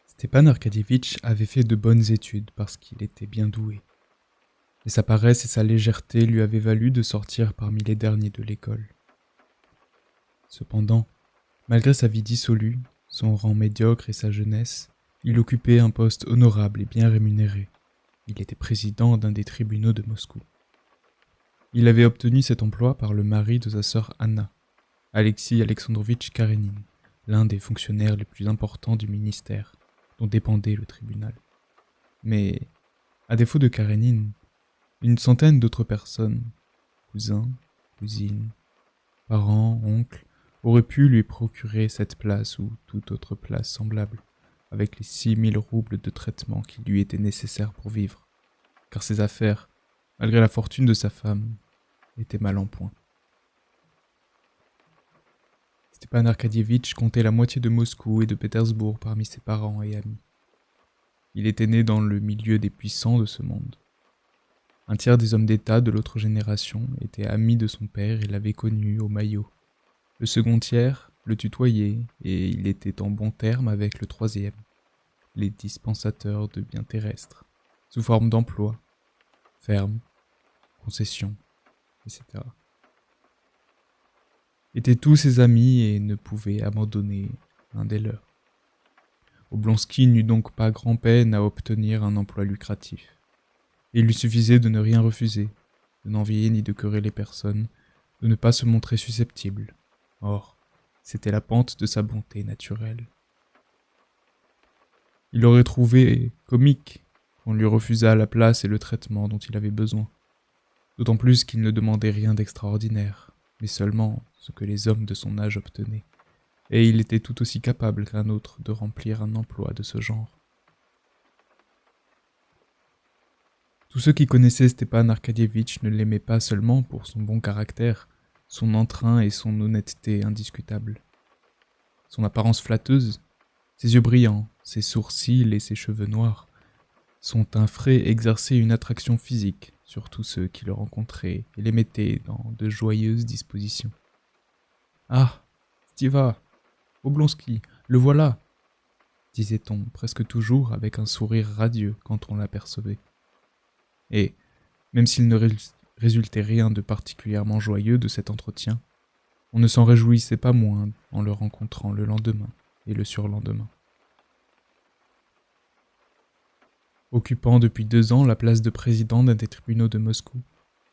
Stepan Arkadievitch avait fait de bonnes études parce qu'il était bien doué. Et sa paresse et sa légèreté lui avaient valu de sortir parmi les derniers de l'école. Cependant, malgré sa vie dissolue, son rang médiocre et sa jeunesse, il occupait un poste honorable et bien rémunéré. Il était président d'un des tribunaux de Moscou. Il avait obtenu cet emploi par le mari de sa sœur Anna, Alexis Alexandrovitch Karénine, l'un des fonctionnaires les plus importants du ministère, dont dépendait le tribunal. Mais, à défaut de Karénine, une centaine d'autres personnes, cousins, cousines, parents, oncles, auraient pu lui procurer cette place ou toute autre place semblable, avec les 6000 roubles de traitement qui lui étaient nécessaires pour vivre, car ses affaires, malgré la fortune de sa femme, étaient mal en point. Stepan Arkadievitch comptait la moitié de Moscou et de Pétersbourg parmi ses parents et amis. Il était né dans le milieu des puissants de ce monde. Un tiers des hommes d'État de l'autre génération étaient amis de son père et l'avaient connu au Maillot. Le second tiers le tutoyait et il était en bons termes avec le troisième, les dispensateurs de biens terrestres, sous forme d'emplois, fermes, concessions, etc. Étaient tous ses amis et ne pouvaient abandonner un des leurs. Oblonsky n'eut donc pas grand-peine à obtenir un emploi lucratif. Et il lui suffisait de ne rien refuser, de n'envier ni de quereller personne, de ne pas se montrer susceptible. Or, c'était la pente de sa bonté naturelle. Il aurait trouvé comique qu'on lui refusât la place et le traitement dont il avait besoin, d'autant plus qu'il ne demandait rien d'extraordinaire, mais seulement ce que les hommes de son âge obtenaient, et il était tout aussi capable qu'un autre de remplir un emploi de ce genre. Tous ceux qui connaissaient Stepan Arkadievitch ne l'aimaient pas seulement pour son bon caractère, son entrain et son honnêteté indiscutable. Son apparence flatteuse, ses yeux brillants, ses sourcils et ses cheveux noirs, son teint frais exerçaient une attraction physique sur tous ceux qui le rencontraient et les mettaient dans de joyeuses dispositions. « Ah, Stiva, Oblonsky, le voilà !» disait-on presque toujours avec un sourire radieux quand on l'apercevait. Et, même s'il ne résultait rien de particulièrement joyeux de cet entretien, on ne s'en réjouissait pas moins en le rencontrant le lendemain et le surlendemain. Occupant depuis 2 ans la place de président d'un des tribunaux de Moscou,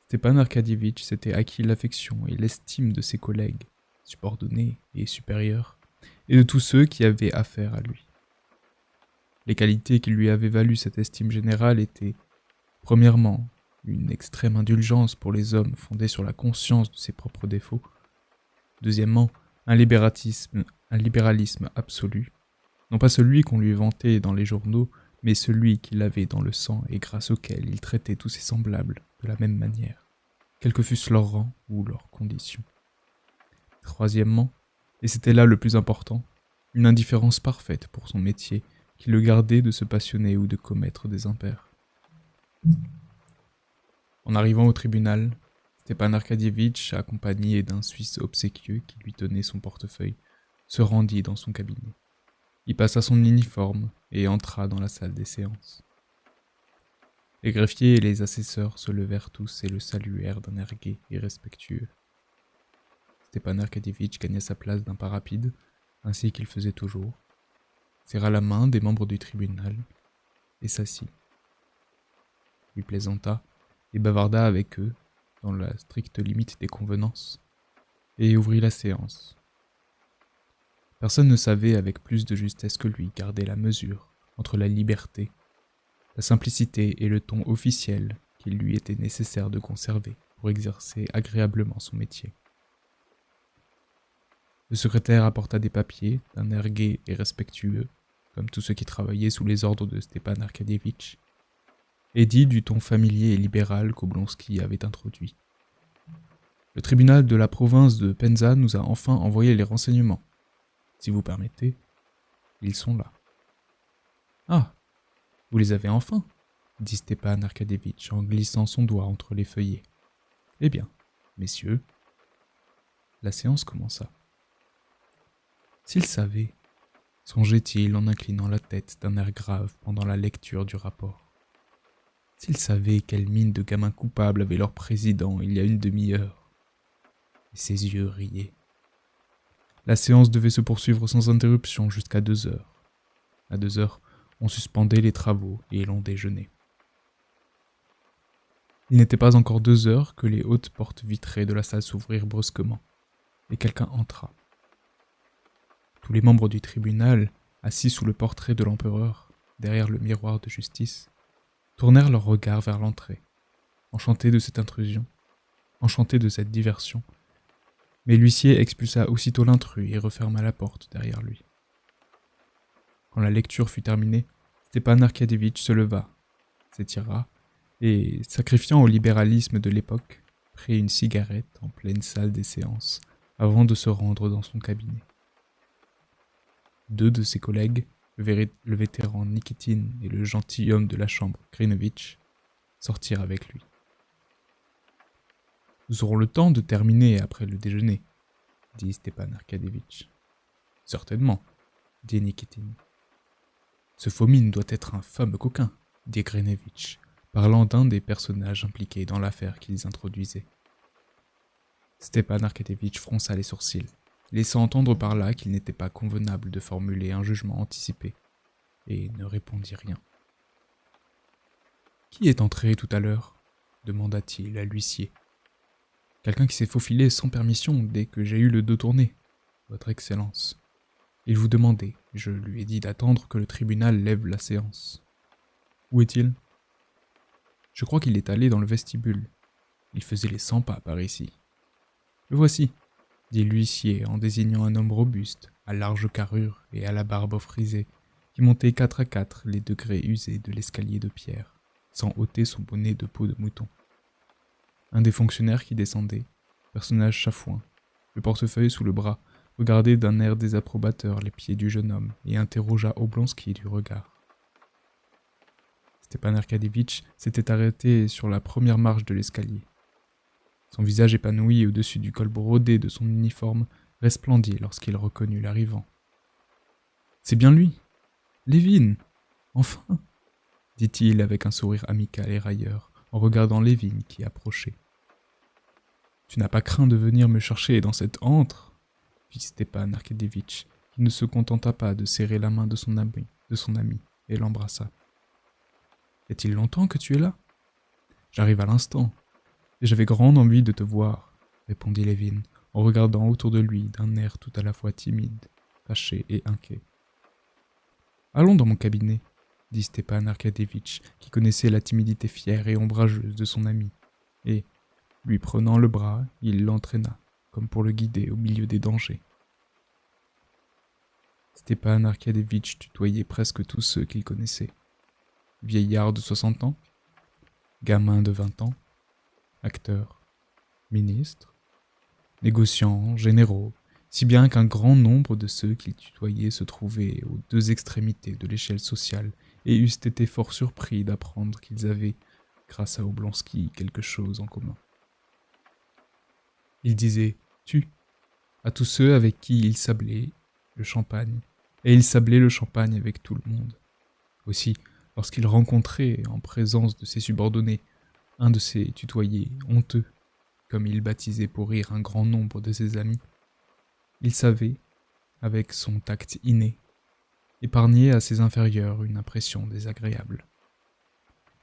Stepan Arkadievitch s'était acquis l'affection et l'estime de ses collègues, subordonnés et supérieurs, et de tous ceux qui avaient affaire à lui. Les qualités qui lui avaient valu cette estime générale étaient, premièrement, une extrême indulgence pour les hommes fondée sur la conscience de ses propres défauts. Deuxièmement, un libéralisme absolu, non pas celui qu'on lui vantait dans les journaux, mais celui qu'il avait dans le sang et grâce auquel il traitait tous ses semblables de la même manière, quels que fussent leurs rangs ou leurs conditions. Troisièmement, et c'était là le plus important, une indifférence parfaite pour son métier qui le gardait de se passionner ou de commettre des impairs. En arrivant au tribunal, Stepan Arkadievitch, accompagné d'un Suisse obséquieux qui lui tenait son portefeuille, se rendit dans son cabinet. Il passa son uniforme et entra dans la salle des séances. Les greffiers et les assesseurs se levèrent tous et le saluèrent d'un air gai et respectueux. Stepan Arkadievitch gagna sa place d'un pas rapide, ainsi qu'il faisait toujours, serra la main des membres du tribunal et s'assit. Il plaisanta et bavarda avec eux, dans la stricte limite des convenances, et ouvrit la séance. Personne ne savait avec plus de justesse que lui garder la mesure entre la liberté, la simplicité et le ton officiel qu'il lui était nécessaire de conserver pour exercer agréablement son métier. Le secrétaire apporta des papiers d'un air gai et respectueux, comme tous ceux qui travaillaient sous les ordres de Stepan Arkadievitch, et dit du ton familier et libéral qu'Oblonsky avait introduit. « Le tribunal de la province de Penza nous a enfin envoyé les renseignements. Si vous permettez, ils sont là. »« Ah, vous les avez enfin » dit Stepan Arkadievitch en glissant son doigt entre les feuillets. « Eh bien, messieurs, La séance commença. S'il savait, songeait-il en inclinant la tête d'un air grave pendant la lecture du rapport. S'il savait quelle mine de gamin coupable avait leur président il y a une demi-heure. Et ses yeux riaient. La séance devait se poursuivre sans interruption jusqu'à 2 heures. À 2 heures, on suspendait les travaux et l'on déjeunait. Il n'était pas encore 2 heures que les hautes portes vitrées de la salle s'ouvrirent brusquement, et quelqu'un entra. Tous les membres du tribunal, assis sous le portrait de l'empereur, derrière le miroir de justice, tournèrent leurs regards vers l'entrée, enchantés de cette intrusion, enchantés de cette diversion. Mais l'huissier expulsa aussitôt l'intrus et referma la porte derrière lui. Quand la lecture fut terminée, Stepan Arkadievitch se leva, s'étira, et, sacrifiant au libéralisme de l'époque, prit une cigarette en pleine salle des séances, avant de se rendre dans son cabinet. 2 de ses collègues, le vétéran Nikitin et le gentilhomme de la chambre, Grinovitch, sortirent avec lui. « Nous aurons le temps de terminer après le déjeuner, » dit Stepan Arkadievitch. « Certainement, » dit Nikitin. « Ce Fomin doit être un fameux coquin, » dit Grinovitch, parlant d'un des personnages impliqués dans l'affaire qu'ils introduisaient. Stepan Arkadievitch fronça les sourcils, laissant entendre par là qu'il n'était pas convenable de formuler un jugement anticipé, et ne répondit rien. « Qui est entré tout à l'heure » demanda-t-il à l'huissier. « Quelqu'un qui s'est faufilé sans permission dès que j'ai eu le dos tourné, Votre Excellence. Il vous demandait, je lui ai dit d'attendre que le tribunal lève la séance. Où est-il ? Je crois qu'il est allé dans le vestibule. Il faisait les 100 pas par ici. Le voici, dit l'huissier en désignant un homme robuste, à large carrure et à la barbe frisée, qui montait 4 à 4 les degrés usés de l'escalier de pierre, sans ôter son bonnet de peau de mouton. Un des fonctionnaires qui descendait, personnage chafouin, le portefeuille sous le bras, regardait d'un air désapprobateur les pieds du jeune homme et interrogea Oblonsky du regard. Stepan Arkadievitch s'était arrêté sur la première marche de l'escalier. Son visage épanoui au-dessus du col brodé de son uniforme resplendit lorsqu'il reconnut l'arrivant. « C'est bien lui, Lévin, enfin !» dit-il avec un sourire amical et railleur, en regardant Lévin qui approchait. « Tu n'as pas craint de venir me chercher dans cette antre ?» fit Stepan Arkadievitch, qui ne se contenta pas de serrer la main de son ami et l'embrassa. « Y a-t-il longtemps que tu es là ? J'arrive à l'instant, et j'avais grande envie de te voir, » répondit Lévin, en regardant autour de lui d'un air tout à la fois timide, fâché et inquiet. « Allons dans mon cabinet, » dit Stepan Arkadievitch, qui connaissait la timidité fière et ombrageuse de son ami, et, lui prenant le bras, il l'entraîna, comme pour le guider au milieu des dangers. Stepan Arkadievitch tutoyait presque tous ceux qu'il connaissait. Vieillards de 60 ans, gamins de 20 ans, acteurs, ministres, négociants, généraux, si bien qu'un grand nombre de ceux qu'il tutoyait se trouvaient aux 2 extrémités de l'échelle sociale et eussent été fort surpris d'apprendre qu'ils avaient, grâce à Oblonsky, quelque chose en commun. Il disait « tu » à tous ceux avec qui il sablait le champagne, et il sablait le champagne avec tout le monde. Aussi, lorsqu'il rencontrait, en présence de ses subordonnés, un de ses tutoyés honteux, comme il baptisait pour rire un grand nombre de ses amis, il savait, avec son tact inné, épargner à ses inférieurs une impression désagréable.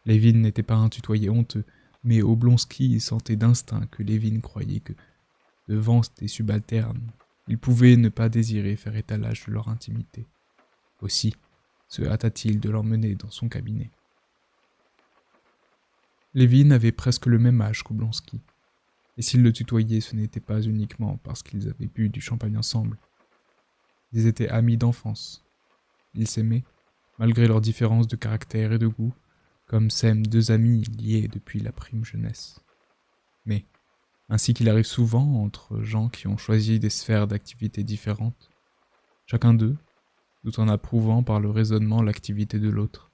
Lévin n'était pas un tutoyé honteux, mais Oblonsky sentait d'instinct que Lévin croyait que, devant des subalternes, il pouvait ne pas désirer faire étalage de leur intimité. Aussi se hâta-t-il de l'emmener dans son cabinet. Lévin avait presque le même âge qu'Oblonsky, et s'ils le tutoyaient, ce n'était pas uniquement parce qu'ils avaient bu du champagne ensemble. Ils étaient amis d'enfance. Ils s'aimaient, malgré leurs différences de caractère et de goût, comme s'aiment 2 amis liés depuis la prime jeunesse. Mais, ainsi qu'il arrive souvent entre gens qui ont choisi des sphères d'activité différentes, chacun d'eux, tout en approuvant par le raisonnement l'activité de l'autre,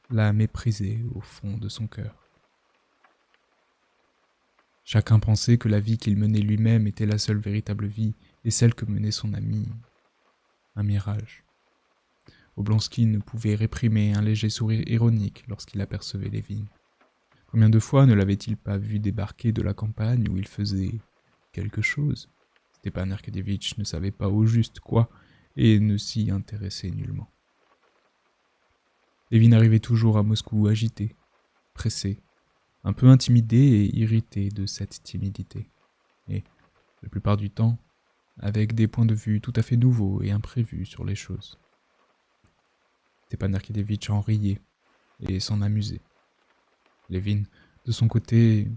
l'a méprisé au fond de son cœur. Chacun pensait que la vie qu'il menait lui-même était la seule véritable vie, et celle que menait son ami, un mirage. Oblonsky ne pouvait réprimer un léger sourire ironique lorsqu'il apercevait Lévin. Combien de fois ne l'avait-il pas vu débarquer de la campagne où il faisait quelque chose? Stepan Arkadyevitch ne savait pas au juste quoi et ne s'y intéressait nullement. Lévin arrivait toujours à Moscou agité, pressé, un peu intimidé et irrité de cette timidité, et, la plupart du temps, avec des points de vue tout à fait nouveaux et imprévus sur les choses. Stepan Arkadyevitch en riait et s'en amusait. Lévin, de son côté,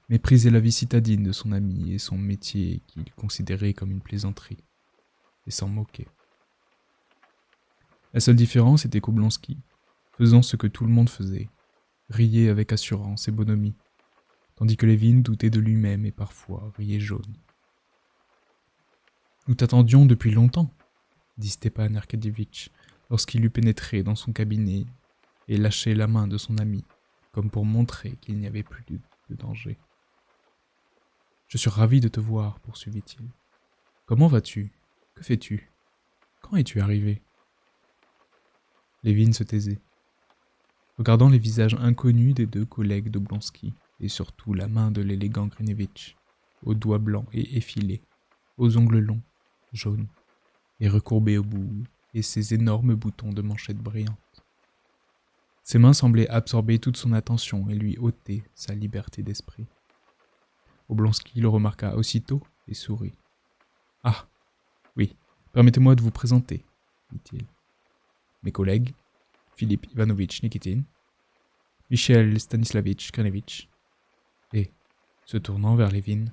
méprisait la vie citadine de son ami et son métier qu'il considérait comme une plaisanterie, et s'en moquait. La seule différence était qu'Oblonsky, faisant ce que tout le monde faisait, riait avec assurance et bonhomie, tandis que Lévin doutait de lui-même et parfois riait jaune. « Nous t'attendions depuis longtemps, » dit Stepan Arkadyevitch, lorsqu'il eut pénétré dans son cabinet et lâché la main de son ami, comme pour montrer qu'il n'y avait plus de danger. « Je suis ravi de te voir, poursuivit-il. Comment vas-tu? Que fais-tu? Quand es-tu arrivé ?» Lévin se taisait, regardant les visages inconnus des deux collègues d'Oblonsky, et surtout la main de l'élégant Grinevitch, aux doigts blancs et effilés, aux ongles longs, jaunes, et recourbés au bout, et ses énormes boutons de manchettes brillantes. Ses mains semblaient absorber toute son attention et lui ôter sa liberté d'esprit. Oblonsky le remarqua aussitôt et sourit. « Ah, oui, permettez-moi de vous présenter, dit-il. Mes collègues, Philippe Ivanovitch Nikitin, Michel Stanislavitch Grinevitch, et, se tournant vers Lévin,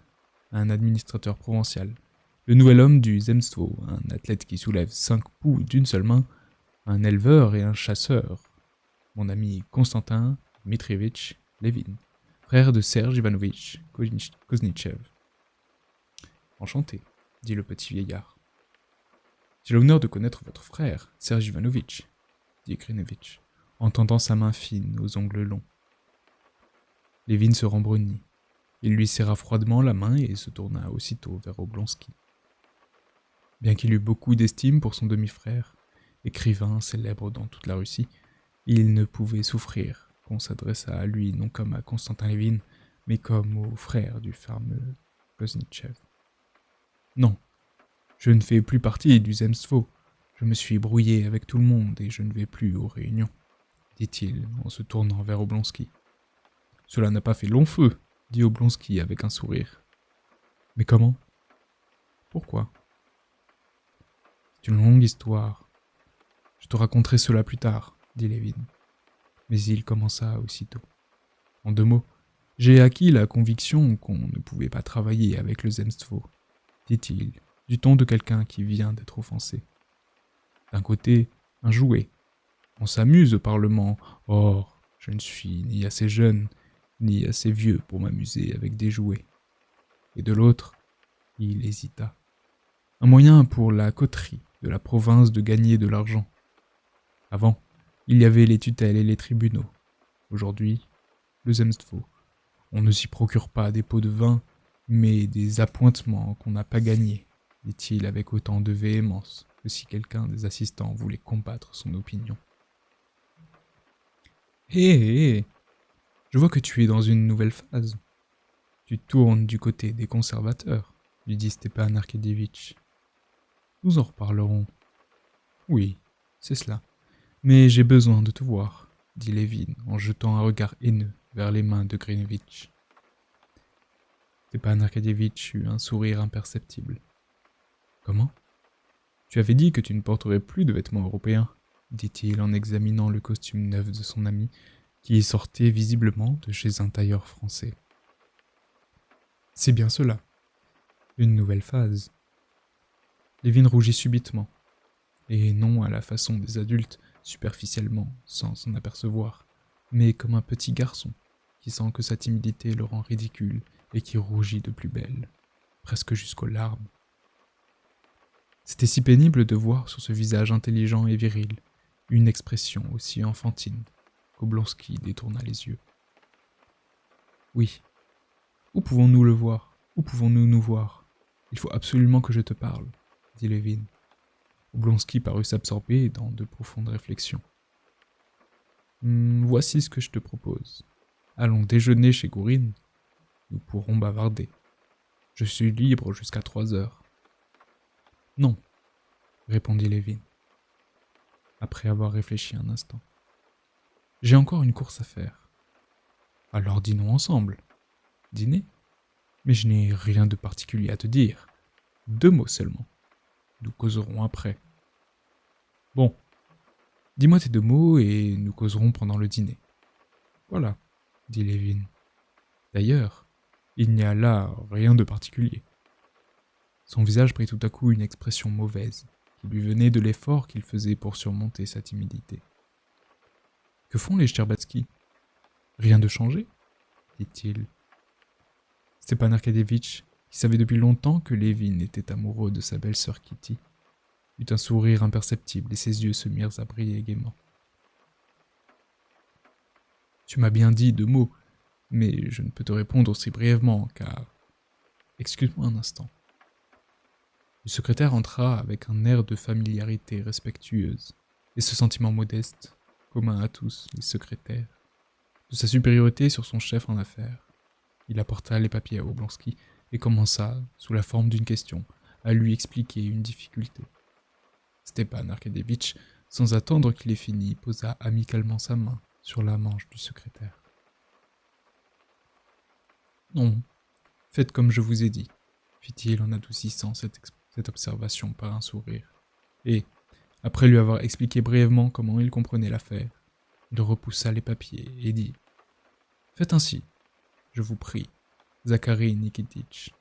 un administrateur provincial, le nouvel homme du Zemstvo, un athlète qui soulève 5 poux d'une seule main, un éleveur et un chasseur, mon ami Konstantin Dmitrievitch Lévin, frère de Serge Ivanovitch Koznitchev. Enchanté, dit le petit vieillard. J'ai l'honneur de connaître votre frère, Serge Ivanovitch, dit Grinevitch, en tendant sa main fine aux ongles longs. Lévin se rembrunit. Il lui serra froidement la main et se tourna aussitôt vers Oblonsky. Bien qu'il eût beaucoup d'estime pour son demi-frère, écrivain célèbre dans toute la Russie, il ne pouvait souffrir qu'on s'adressât à lui non comme à Konstantin Lévin, mais comme au frère du fameux Koznitchev. Non, je ne fais plus partie du Zemstvo. Je me suis brouillé avec tout le monde et je ne vais plus aux réunions, dit-il en se tournant vers Oblonsky. Cela n'a pas fait long feu, dit Oblonsky avec un sourire. Mais comment? Pourquoi? C'est une longue histoire. Je te raconterai cela plus tard, dit Lévin. Mais il commença aussitôt. En 2 mots, j'ai acquis la conviction qu'on ne pouvait pas travailler avec le Zemstvo, dit-il, du ton de quelqu'un qui vient d'être offensé. D'un côté, un jouet. On s'amuse au Parlement. Or, je ne suis ni assez jeune, ni assez vieux pour m'amuser avec des jouets. Et de l'autre, il hésita. Un moyen pour la coterie de la province de gagner de l'argent. Avant, il y avait les tutelles et les tribunaux. Aujourd'hui, le Zemstvo. On ne s'y procure pas des pots de vin, mais des appointements qu'on n'a pas gagnés, dit-il avec autant de véhémence que si quelqu'un des assistants voulait combattre son opinion. Hé, je vois que tu es dans une nouvelle phase. Tu tournes du côté des conservateurs, lui dit Stepan Arkadyevitch. Nous en reparlerons. Oui, c'est cela. Mais j'ai besoin de te voir, dit Lévin en jetant un regard haineux vers les mains de Grinevitch. Stepan Arkadyevitch eut un sourire imperceptible. Comment? Tu avais dit que tu ne porterais plus de vêtements européens, dit-il en examinant le costume neuf de son ami, qui sortait visiblement de chez un tailleur français. C'est bien cela. Une nouvelle phase. Lévin rougit subitement, et non à la façon des adultes, superficiellement, sans s'en apercevoir, mais comme un petit garçon, qui sent que sa timidité le rend ridicule et qui rougit de plus belle, presque jusqu'aux larmes. C'était si pénible de voir sur ce visage intelligent et viril une expression aussi enfantine qu'Oblonsky détourna les yeux. Oui, Où pouvons-nous le voir? Où pouvons-nous nous voir? Il faut absolument que je te parle, dit Levin. Oblonsky parut s'absorber dans de profondes réflexions. Voici ce que je te propose. Allons déjeuner chez Gourine. Nous pourrons bavarder. Je suis libre jusqu'à 3 heures. Non, répondit Levin, après avoir réfléchi un instant. J'ai encore une course à faire. Alors dînons ensemble. Dîner? Mais je n'ai rien de particulier à te dire. 2 mots seulement. Nous causerons après. Bon, dis-moi tes 2 mots et nous causerons pendant le dîner. Voilà, dit Levin. D'ailleurs, il n'y a là rien de particulier. Son visage prit tout à coup une expression mauvaise, qui lui venait de l'effort qu'il faisait pour surmonter sa timidité. Que font les Shtcherbatsky? Rien de changé? Dit-il. Stepan Arkadyevitch, qui savait depuis longtemps que Levin était amoureux de sa belle-sœur Kitty, eut un sourire imperceptible et ses yeux se mirent à briller gaiement. Tu m'as bien dit 2 mots, mais je ne peux te répondre aussi brièvement, car... Excuse-moi un instant. Le secrétaire entra avec un air de familiarité respectueuse, et ce sentiment modeste, commun à tous les secrétaires, de sa supériorité sur son chef en affaires. Il apporta les papiers à Oblonsky et commença, sous la forme d'une question, à lui expliquer une difficulté. Stepan Arkadyevitch, sans attendre qu'il ait fini, posa amicalement sa main sur la manche du secrétaire. « Non, faites comme je vous ai dit, » fit-il en adoucissant cette observation par un sourire. Et, après lui avoir expliqué brièvement comment il comprenait l'affaire, il repoussa les papiers et dit « Faites ainsi, je vous prie, Zacharie Nikititch. »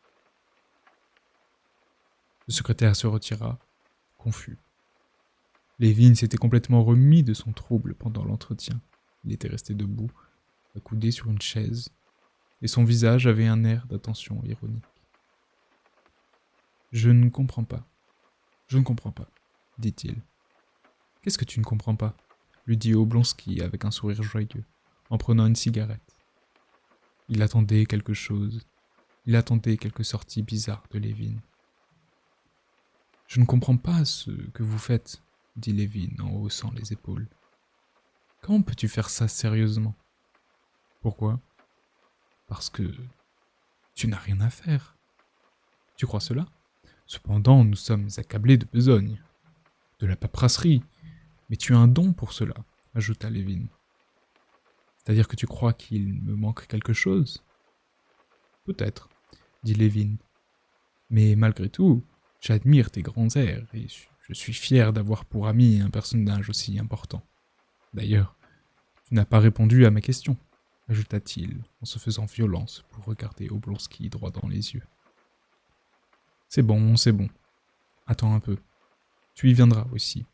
Le secrétaire se retira, confus. Levin s'était complètement remis de son trouble pendant l'entretien. Il était resté debout, accoudé sur une chaise, et son visage avait un air d'attention ironique. « Je ne comprends pas, dit-il. « Qu'est-ce que tu ne comprends pas ?» lui dit Oblonsky avec un sourire joyeux, en prenant une cigarette. Il attendait quelque chose. Il attendait quelque sortie bizarre de Levin. « Je ne comprends pas ce que vous faites, » dit Levin en haussant les épaules. « Comment peux-tu faire ça sérieusement ?»« Pourquoi ?»« Parce que tu n'as rien à faire. Tu crois cela ? Cependant, nous sommes accablés de besogne, de la paperasserie. Mais tu as un don pour cela, ajouta Levin. C'est-à-dire que tu crois qu'il me manque quelque chose ? Peut-être, dit Levin. Mais malgré tout, j'admire tes grands airs et je suis fier d'avoir pour ami un personnage aussi important. D'ailleurs, tu n'as pas répondu à ma question, ajouta-t-il en se faisant violence pour regarder Oblonsky droit dans les yeux. C'est bon. Attends un peu. Tu y viendras aussi.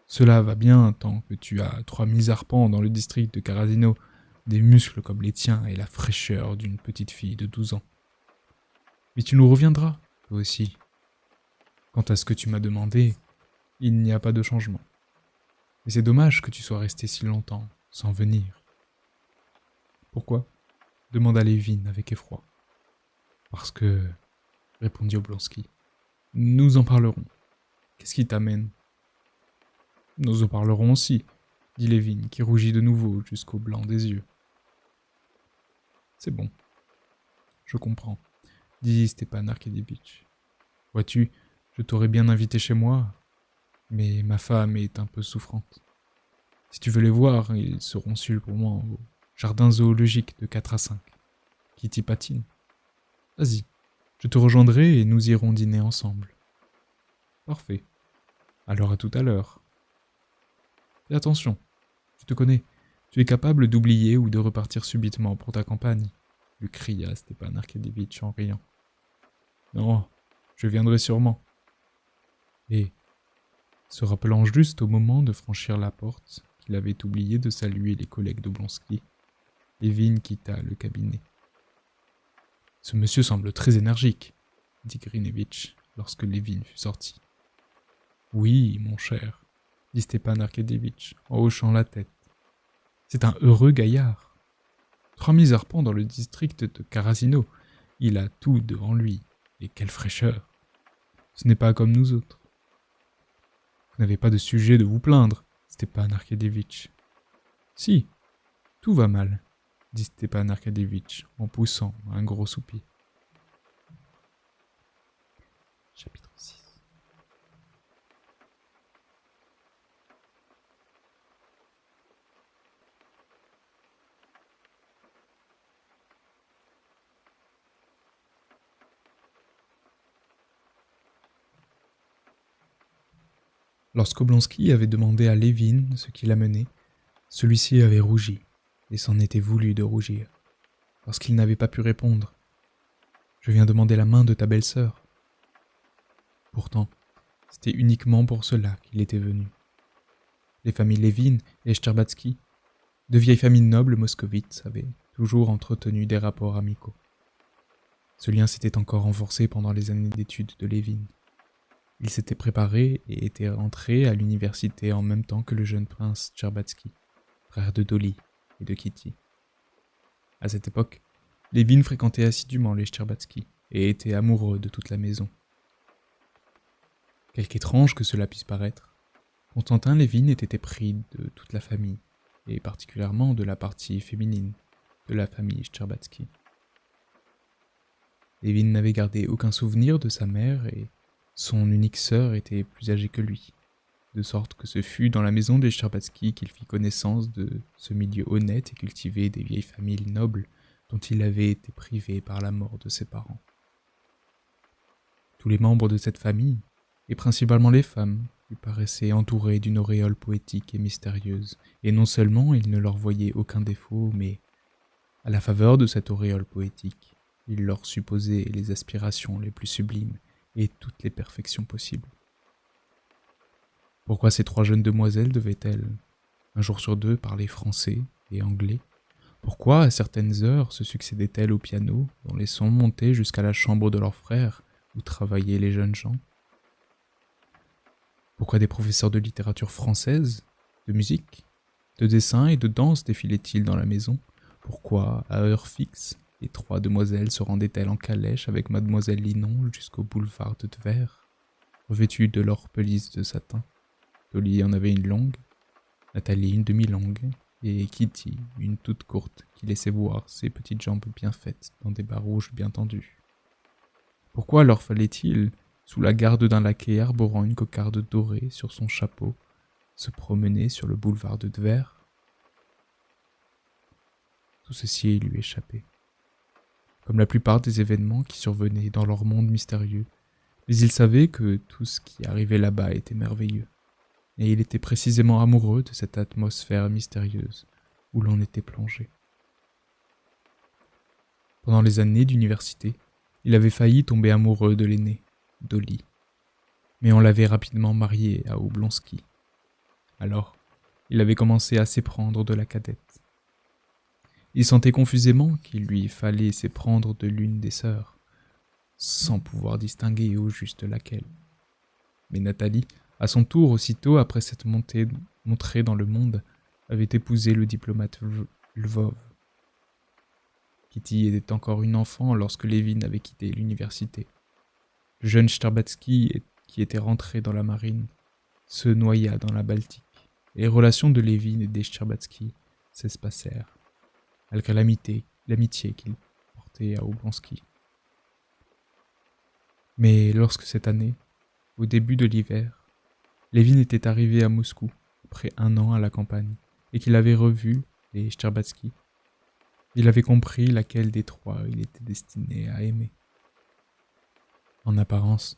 Cela va bien tant que tu as 3000 arpents dans le district de Karadino, des muscles comme les tiens et la fraîcheur d'une petite fille de 12 ans. Mais tu nous reviendras, toi aussi. Quant à ce que tu m'as demandé, il n'y a pas de changement. Mais c'est dommage que tu sois resté si longtemps, sans venir. Pourquoi ? Demanda Levin avec effroi. Parce que, répondit Oblonsky, nous en parlerons. Qu'est-ce qui t'amène ? Nous en parlerons aussi, dit Levin, qui rougit de nouveau jusqu'au blanc des yeux. C'est bon. Je comprends, dit Stepan Arkadyevitch. Vois-tu, je t'aurais bien invité chez moi, mais ma femme est un peu souffrante. Si tu veux les voir, ils seront sûrs pour moi au jardin zoologique de 4 à 5. Kitty patine. Vas-y, je te rejoindrai et nous irons dîner ensemble. Parfait. Alors à tout à l'heure. Fais attention, je te connais, tu es capable d'oublier ou de repartir subitement pour ta campagne, lui cria Stepan Arkadyevitch en riant. Non, je viendrai sûrement. Et, se rappelant juste au moment de franchir la porte qu'il avait oublié de saluer les collègues d'Oblonsky, Levin quitta le cabinet. Ce monsieur semble très énergique, dit Grinevitch lorsque Levin fut sorti. Oui, mon cher, dit Stepan Arkadyevitch en hochant la tête. C'est un heureux gaillard. 3000 arpents dans le district de Karasino. Il a tout devant lui. Et quelle fraîcheur! Ce n'est pas comme nous autres. Vous n'avez pas de sujet de vous plaindre, Stepan Arkédievitch. Si, tout va mal, dit Stepan Arkédievitch en poussant un gros soupir. Chapitre 6. Lorsque Oblonsky avait demandé à Lévin ce qui l'amenait, celui-ci avait rougi, et s'en était voulu de rougir. Lorsqu'il n'avait pas pu répondre, « Je viens demander la main de ta belle-sœur. » Pourtant, c'était uniquement pour cela qu'il était venu. Les familles Lévin et Sterbatsky, deux vieilles familles nobles moscovites, avaient toujours entretenu des rapports amicaux. Ce lien s'était encore renforcé pendant les années d'études de Lévin. Il s'était préparé et était rentré à l'université en même temps que le jeune prince Sterbatsky, frère de Dolly et de Kitty. À cette époque, Lévin fréquentait assidûment les Sterbatsky et était amoureux de toute la maison. Quelque étrange que cela puisse paraître, Constantin Lévin était épris de toute la famille, et particulièrement de la partie féminine de la famille Sterbatsky. Lévin n'avait gardé aucun souvenir de sa mère et son unique sœur était plus âgée que lui, de sorte que ce fut dans la maison des Sterbatsky qu'il fit connaissance de ce milieu honnête et cultivé des vieilles familles nobles dont il avait été privé par la mort de ses parents. Tous les membres de cette famille, et principalement les femmes, lui paraissaient entourés d'une auréole poétique et mystérieuse, et non seulement il ne leur voyait aucun défaut, mais, à la faveur de cette auréole poétique, il leur supposait les aspirations les plus sublimes et toutes les perfections possibles. Pourquoi ces trois jeunes demoiselles devaient-elles, un jour sur deux, parler français et anglais? Pourquoi, à certaines heures, se succédaient-elles au piano, dont les sons montaient jusqu'à la chambre de leur frère, où travaillaient les jeunes gens? Pourquoi des professeurs de littérature française, de musique, de dessin et de danse défilaient-ils dans la maison? Pourquoi, à heure fixe, les trois demoiselles se rendaient-elles en calèche avec mademoiselle Linon jusqu'au boulevard de Tver, revêtues de leur pelisse de satin? Dolly en avait une longue, Nathalie une demi-longue, et Kitty une toute courte qui laissait voir ses petites jambes bien faites dans des bas rouges bien tendus. Pourquoi leur fallait-il, sous la garde d'un laquais arborant une cocarde dorée sur son chapeau, se promener sur le boulevard de Tver? Tout ceci lui échappait, comme la plupart des événements qui survenaient dans leur monde mystérieux, mais il savait que tout ce qui arrivait là-bas était merveilleux, et il était précisément amoureux de cette atmosphère mystérieuse où l'on était plongé. Pendant les années d'université, il avait failli tomber amoureux de l'aînée, Dolly, mais on l'avait rapidement mariée à Oblonsky. Alors, il avait commencé à s'éprendre de la cadette. Il sentait confusément qu'il lui fallait s'éprendre de l'une des sœurs, sans pouvoir distinguer au juste laquelle. Mais Nathalie, à son tour, aussitôt après s'être montrée dans le monde, avait épousé le diplomate Lvov. Kitty était encore une enfant lorsque Lévin avait quitté l'université. Le jeune Sterbatsky, qui était rentré dans la marine, se noya dans la Baltique, et les relations de Lévin et des Sterbatsky s'espacèrent, malgré l'amitié qu'il portait à Oblonsky. Mais lorsque cette année, au début de l'hiver, Lévin était arrivé à Moscou, après 1 an à la campagne, et qu'il avait revu les Sterbatsky, il avait compris laquelle des trois il était destiné à aimer. En apparence,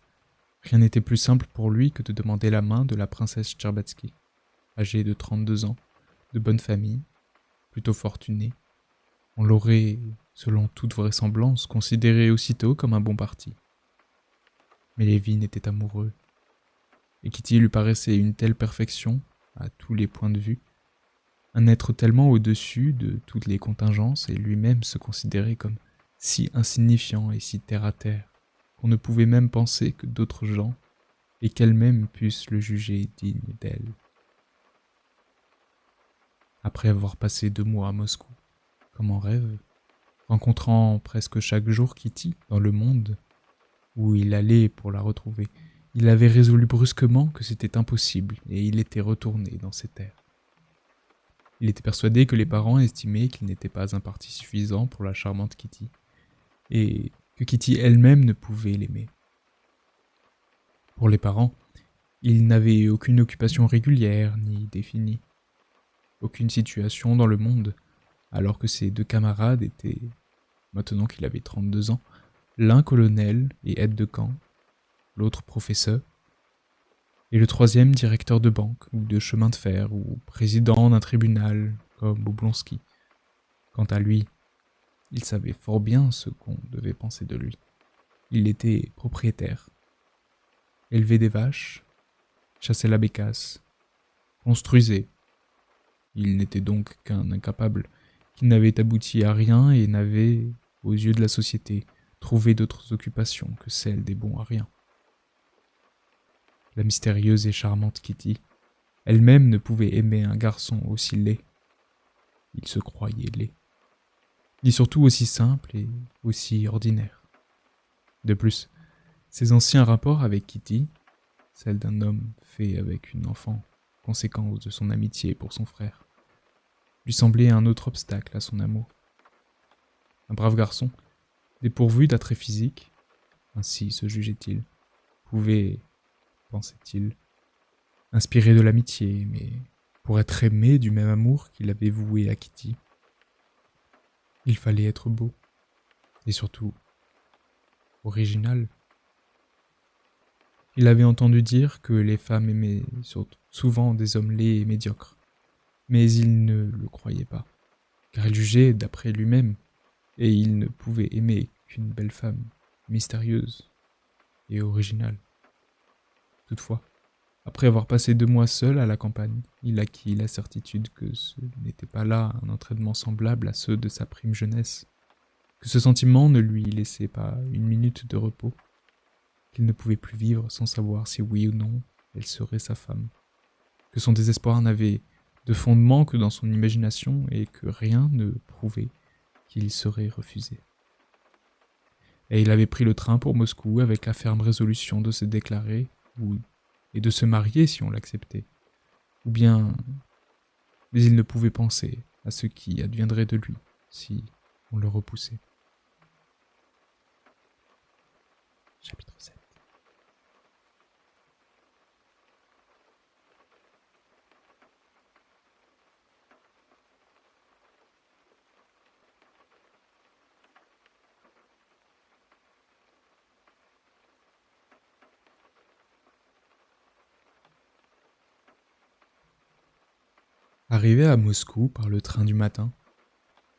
rien n'était plus simple pour lui que de demander la main de la princesse Sterbatsky, âgée de 32 ans, de bonne famille, plutôt fortunée. On l'aurait, selon toute vraisemblance, considéré aussitôt comme un bon parti. Mais Lévin était amoureux, et Kitty lui paraissait une telle perfection, à tous les points de vue, un être tellement au-dessus de toutes les contingences et lui-même se considérait comme si insignifiant et si terre-à-terre qu'on ne pouvait même penser que d'autres gens, et qu'elle-même puisse le juger digne d'elle. Après avoir passé 2 mois à Moscou, comme en rêve, rencontrant presque chaque jour Kitty dans le monde où il allait pour la retrouver. Il avait résolu brusquement que c'était impossible et il était retourné dans ses terres. Il était persuadé que les parents estimaient qu'il n'était pas un parti suffisant pour la charmante Kitty et que Kitty elle-même ne pouvait l'aimer. Pour les parents, il n'avait aucune occupation régulière ni définie, aucune situation dans le monde, alors que ses deux camarades étaient, maintenant qu'il avait 32 ans, l'un colonel et aide de camp, l'autre professeur, et le troisième directeur de banque ou de chemin de fer ou président d'un tribunal comme Oblonsky. Quant à lui, il savait fort bien ce qu'on devait penser de lui. Il était propriétaire, élevait des vaches, chassait la bécasse, construisait. Il n'était donc qu'un incapable qui n'avait abouti à rien et n'avait, aux yeux de la société, trouvé d'autres occupations que celles des bons à rien. La mystérieuse et charmante Kitty, elle-même ne pouvait aimer un garçon aussi laid. Il se croyait laid. Ni surtout aussi simple et aussi ordinaire. De plus, ses anciens rapports avec Kitty, celle d'un homme fait avec une enfant, conséquence de son amitié pour son frère, lui semblaient un autre obstacle à son amour. Un brave garçon, dépourvu d'attrait physique, ainsi se jugeait-il, pouvait, pensait-il, inspirer de l'amitié, mais pour être aimé du même amour qu'il avait voué à Kitty, il fallait être beau, et surtout original. Il avait entendu dire que les femmes aimaient souvent des hommes laids et médiocres, mais il ne le croyait pas, car il jugeait d'après lui-même, et il ne pouvait aimer qu'une belle femme, mystérieuse et originale. Toutefois, après avoir passé 2 mois seul à la campagne, il acquit la certitude que ce n'était pas là un entraînement semblable à ceux de sa prime jeunesse, que ce sentiment ne lui laissait pas une minute de repos, qu'il ne pouvait plus vivre sans savoir si oui ou non elle serait sa femme, que son désespoir n'avait de fondement que dans son imagination et que rien ne prouvait qu'il serait refusé. Et il avait pris le train pour Moscou avec la ferme résolution de se déclarer et de se marier si on l'acceptait. Ou bien, mais il ne pouvait penser à ce qui adviendrait de lui si on le repoussait. Chapitre 7. Arrivé à Moscou par le train du matin,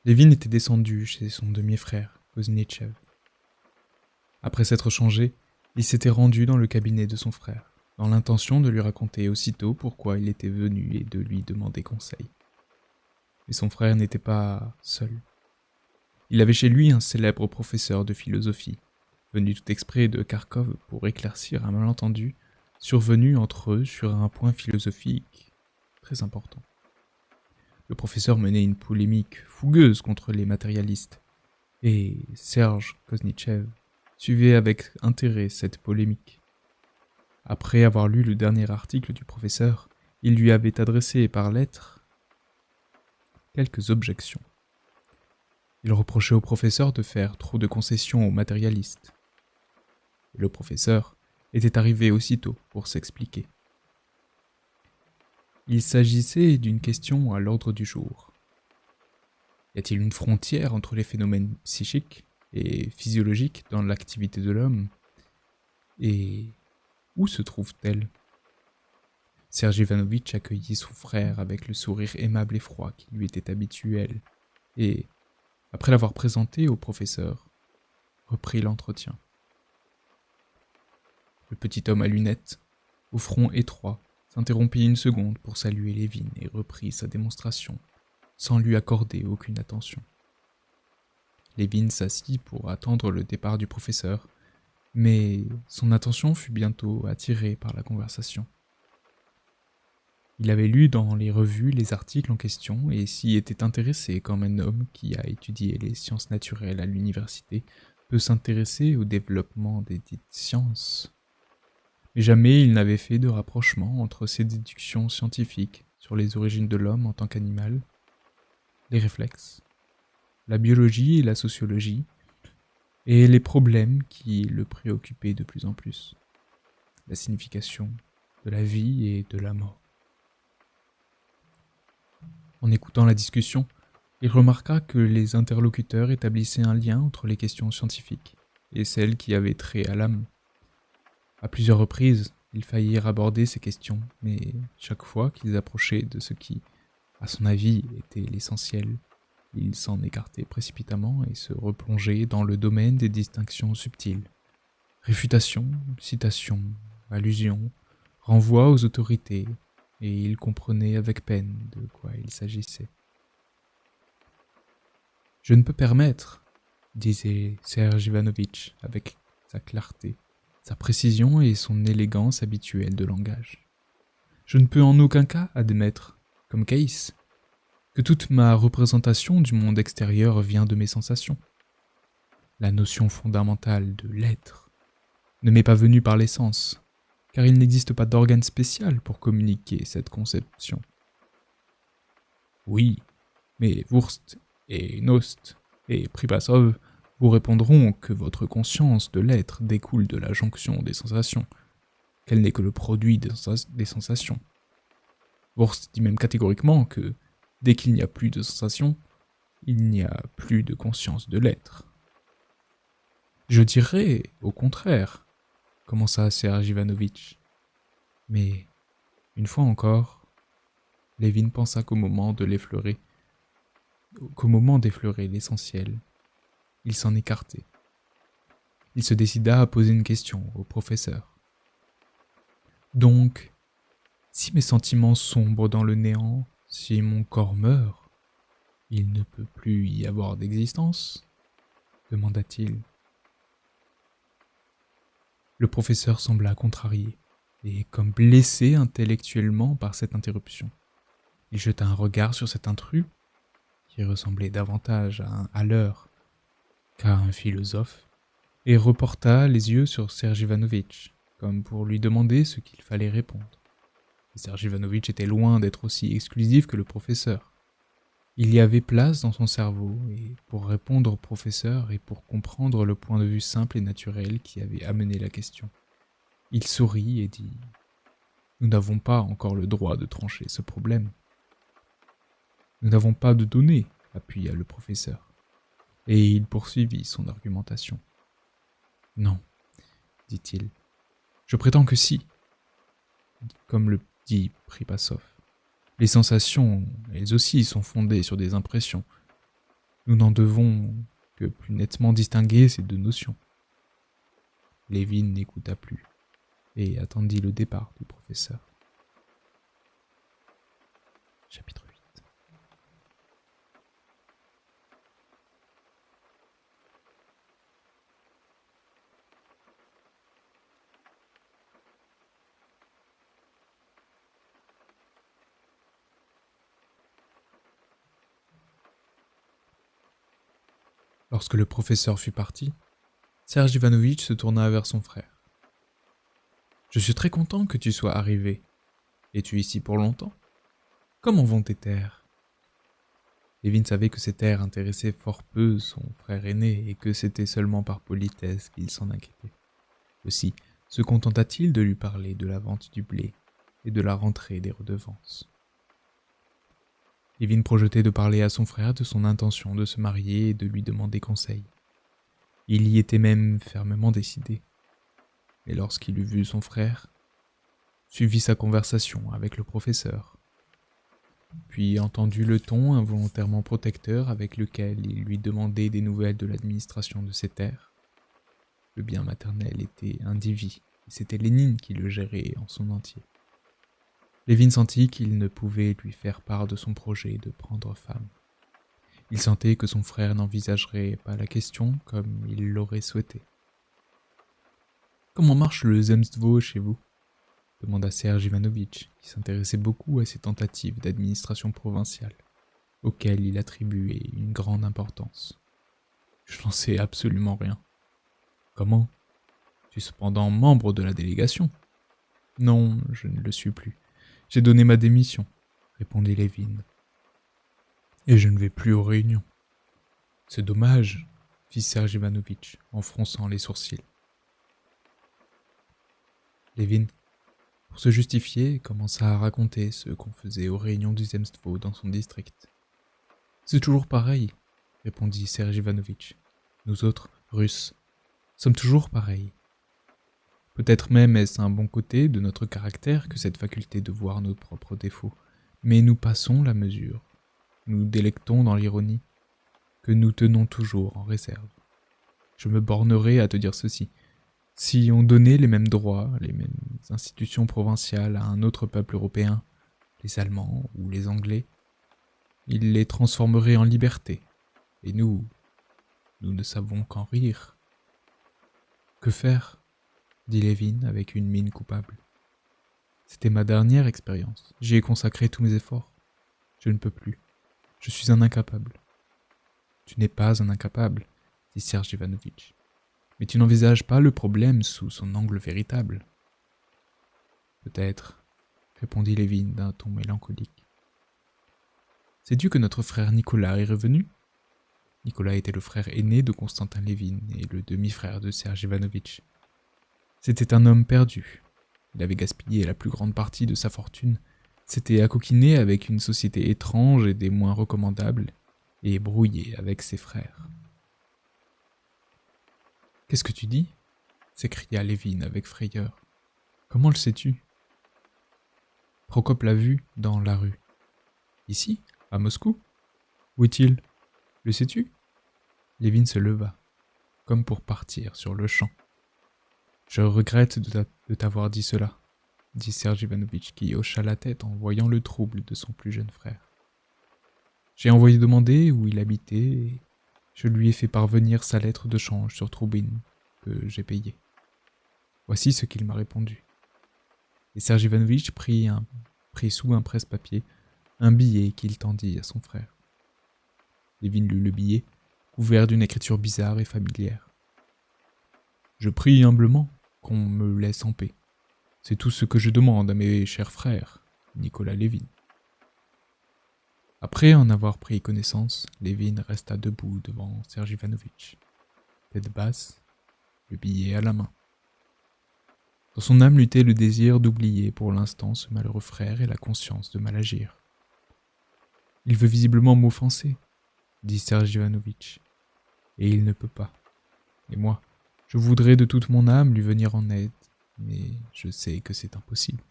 Lévin était descendu chez son demi-frère, Koznitchev. Après s'être changé, il s'était rendu dans le cabinet de son frère, dans l'intention de lui raconter aussitôt pourquoi il était venu et de lui demander conseil. Mais son frère n'était pas seul. Il avait chez lui un célèbre professeur de philosophie, venu tout exprès de Kharkov pour éclaircir un malentendu survenu entre eux sur un point philosophique très important. Le professeur menait une polémique fougueuse contre les matérialistes, et Serge Koznitchev suivait avec intérêt cette polémique. Après avoir lu le dernier article du professeur, il lui avait adressé par lettre quelques objections. Il reprochait au professeur de faire trop de concessions aux matérialistes. Et le professeur était arrivé aussitôt pour s'expliquer. Il s'agissait d'une question à l'ordre du jour. Y a-t-il une frontière entre les phénomènes psychiques et physiologiques dans l'activité de l'homme? Et où se trouve-t-elle? Serge Ivanovitch accueillit son frère avec le sourire aimable et froid qui lui était habituel, et, après l'avoir présenté au professeur, reprit l'entretien. Le petit homme à lunettes, au front étroit, s'interrompit une seconde pour saluer Lévin et reprit sa démonstration, sans lui accorder aucune attention. Lévin s'assit pour attendre le départ du professeur, mais son attention fut bientôt attirée par la conversation. Il avait lu dans les revues les articles en question et s'y était intéressé comme un homme qui a étudié les sciences naturelles à l'université peut s'intéresser au développement des dites sciences. Mais jamais il n'avait fait de rapprochement entre ces déductions scientifiques sur les origines de l'homme en tant qu'animal, les réflexes, la biologie et la sociologie, et les problèmes qui le préoccupaient de plus en plus, la signification de la vie et de la mort. En écoutant la discussion, il remarqua que les interlocuteurs établissaient un lien entre les questions scientifiques et celles qui avaient trait à l'âme. À plusieurs reprises, ils faillirent aborder ces questions, mais chaque fois qu'ils approchaient de ce qui, à son avis, était l'essentiel, ils s'en écartaient précipitamment et se replongeaient dans le domaine des distinctions subtiles. Réfutation, citation, allusion, renvoi aux autorités, et il comprenait avec peine de quoi il s'agissait. « Je ne peux permettre, disait Serge Ivanovitch avec sa clarté, sa précision et son élégance habituelle de langage. Je ne peux en aucun cas admettre, comme Caïs, que toute ma représentation du monde extérieur vient de mes sensations. La notion fondamentale de l'être ne m'est pas venue par les sens, car il n'existe pas d'organe spécial pour communiquer cette conception. Oui, mais Wurst et Nost et Pripasov vous répondront que votre conscience de l'être découle de la jonction des sensations, qu'elle n'est que le produit des sensations. Wurst dit même catégoriquement que, dès qu'il n'y a plus de sensations, il n'y a plus de conscience de l'être. Je dirais, au contraire, commença Serge Ivanovitch. Mais, une fois encore, Lévin pensa qu'au moment d'effleurer l'essentiel, il s'en écartait. Il se décida à poser une question au professeur. Donc, si mes sentiments sombrent dans le néant, si mon corps meurt, il ne peut plus y avoir d'existence ? Demanda-t-il. Le professeur sembla contrarié et comme blessé intellectuellement par cette interruption. Il jeta un regard sur cet intrus, qui ressemblait davantage à un hâleur qu'à un philosophe, et reporta les yeux sur Serge Ivanovitch, comme pour lui demander ce qu'il fallait répondre. Et Serge Ivanovitch était loin d'être aussi exclusif que le professeur. Il y avait place dans son cerveau, et pour répondre au professeur et pour comprendre le point de vue simple et naturel qui avait amené la question. Il sourit et dit « Nous n'avons pas encore le droit de trancher ce problème. » « Nous n'avons pas de données, » appuya le professeur. Et il poursuivit son argumentation. « Non, dit-il. Je prétends que si. Comme le dit Pripasov. Les sensations, elles aussi, sont fondées sur des impressions. Nous n'en devons que plus nettement distinguer ces deux notions. » Lévin n'écouta plus et attendit le départ du professeur. Chapitre 8. Lorsque le professeur fut parti, Serge Ivanovitch se tourna vers son frère. « Je suis très content que tu sois arrivé. Es-tu ici pour longtemps ? Comment vont tes terres ?» Lévin savait que ces terres intéressaient fort peu son frère aîné et que c'était seulement par politesse qu'il s'en inquiétait. Aussi se contenta-t-il de lui parler de la vente du blé et de la rentrée des redevances. Lévin projetait de parler à son frère de son intention de se marier et de lui demander conseil. Il y était même fermement décidé. Mais lorsqu'il eut vu son frère, suivit sa conversation avec le professeur, puis entendu le ton involontairement protecteur avec lequel il lui demandait des nouvelles de l'administration de ses terres, le bien maternel était indivis, et c'était Lénine qui le gérait en son entier. Lévin sentit qu'il ne pouvait lui faire part de son projet de prendre femme. Il sentait que son frère n'envisagerait pas la question comme il l'aurait souhaité. « Comment marche le zemstvo chez vous ? demanda Serge Ivanovitch, qui s'intéressait beaucoup à ces tentatives d'administration provinciale, auxquelles il attribuait une grande importance. Je n'en sais absolument rien. Comment? Tu es cependant membre de la délégation. Non, je ne le suis plus. J'ai donné ma démission, répondit Lévin. Et je ne vais plus aux réunions. C'est dommage, fit Serge Ivanovitch en fronçant les sourcils. Lévin, pour se justifier, commença à raconter ce qu'on faisait aux réunions du Zemstvo dans son district. C'est toujours pareil, répondit Serge Ivanovitch. Nous autres, Russes, sommes toujours pareils. Peut-être même est-ce un bon côté de notre caractère que cette faculté de voir nos propres défauts, mais nous passons la mesure, nous délectons dans l'ironie, que nous tenons toujours en réserve. Je me bornerai à te dire ceci. Si on donnait les mêmes droits, les mêmes institutions provinciales à un autre peuple européen, les Allemands ou les Anglais, ils les transformeraient en liberté, et nous ne savons qu'en rire. Que faire ? Dit Lévin avec une mine coupable. C'était ma dernière expérience. J'y ai consacré tous mes efforts. Je ne peux plus. Je suis un incapable. Tu n'es pas un incapable, dit Serge Ivanovitch. Mais tu n'envisages pas le problème sous son angle véritable. Peut-être, répondit Lévin d'un ton mélancolique. Sais-tu que notre frère Nicolas est revenu ? Nicolas était le frère aîné de Constantin Lévin et le demi-frère de Serge Ivanovitch. C'était un homme perdu. Il avait gaspillé la plus grande partie de sa fortune, s'était accoquiné avec une société étrange et des moins recommandables, et brouillé avec ses frères. « Qu'est-ce que tu dis » s'écria Lévin avec frayeur. « Comment le sais-tu » Procope l'a vu dans la rue. « Ici, à Moscou ? Où est-il ? Le sais-tu » Lévin se leva, comme pour partir sur le champ. « Je regrette de t'avoir dit cela, » dit Serge Ivanovitch qui hocha la tête en voyant le trouble de son plus jeune frère. « J'ai envoyé demander où il habitait et je lui ai fait parvenir sa lettre de change sur Troubine, que j'ai payée. Voici ce qu'il m'a répondu. » Et Serge Ivanovitch prit sous un presse-papier un billet qu'il tendit à son frère. Lévin lut le billet, couvert d'une écriture bizarre et familière. « Je prie humblement qu'on me laisse en paix. C'est tout ce que je demande à mes chers frères, Nicolas Lévin. » Après en avoir pris connaissance, Lévin resta debout devant Serge Ivanovitch, tête basse, le billet à la main. Dans son âme luttait le désir d'oublier pour l'instant ce malheureux frère et la conscience de mal agir. « Il veut visiblement m'offenser, » dit Serge Ivanovitch, « et il ne peut pas. Et moi, je voudrais de toute mon âme lui venir en aide, mais je sais que c'est impossible. »«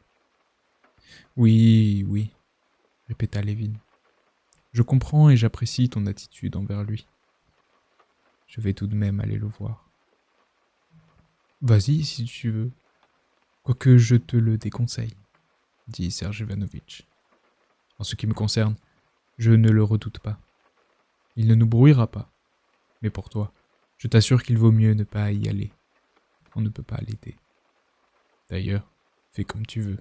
Oui, oui, » répéta Lévin. « Je comprends et j'apprécie ton attitude envers lui. Je vais tout de même aller le voir. »« Vas-y si tu veux, quoique je te le déconseille, » dit Serge Ivanovitch. « En ce qui me concerne, je ne le redoute pas. Il ne nous brouillera pas. Mais pour toi, je t'assure qu'il vaut mieux ne pas y aller. On ne peut pas l'aider. D'ailleurs, fais comme tu veux.